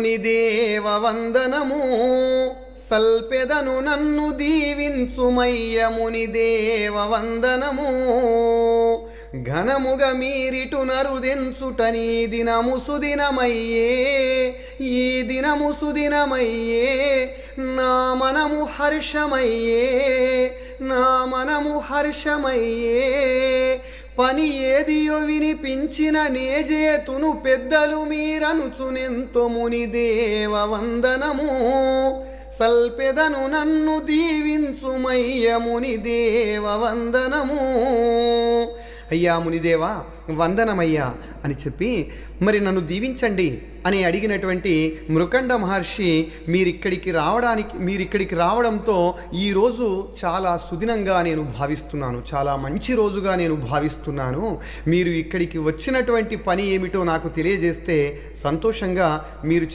మునిదేవ వందనము సల్పెదను నన్ను దీవించుమయ్య మునిదేవ వందనము ఘనముగ మీరిటు నరుదెంచుటనీ దినము సుదినమయ్యే ఈ దినము సుదినమయ్యే నా మనము హర్షమయ్యే నా మనము హర్షమయ్యే పని ఏదియో వినిపించిన నేజేతును పెద్దలు మీరనుచునెంతో మునిదేవ వందనము సల్పెదను నన్ను దీవించుమయ్య మునిదేవ వందనము. అయ్యా మునిదేవా వందనమయ్యా అని చెప్పి మరి నన్ను దీవించండి అని అడిగినటువంటి మృకండ మహర్షి మీరిక్కడికి రావడంతో ఈరోజు చాలా సుదినంగా నేను భావిస్తున్నాను, చాలా మంచి రోజుగా నేను భావిస్తున్నాను. మీరు ఇక్కడికి వచ్చినటువంటి పని ఏమిటో నాకు తెలియజేస్తే సంతోషంగా మీరు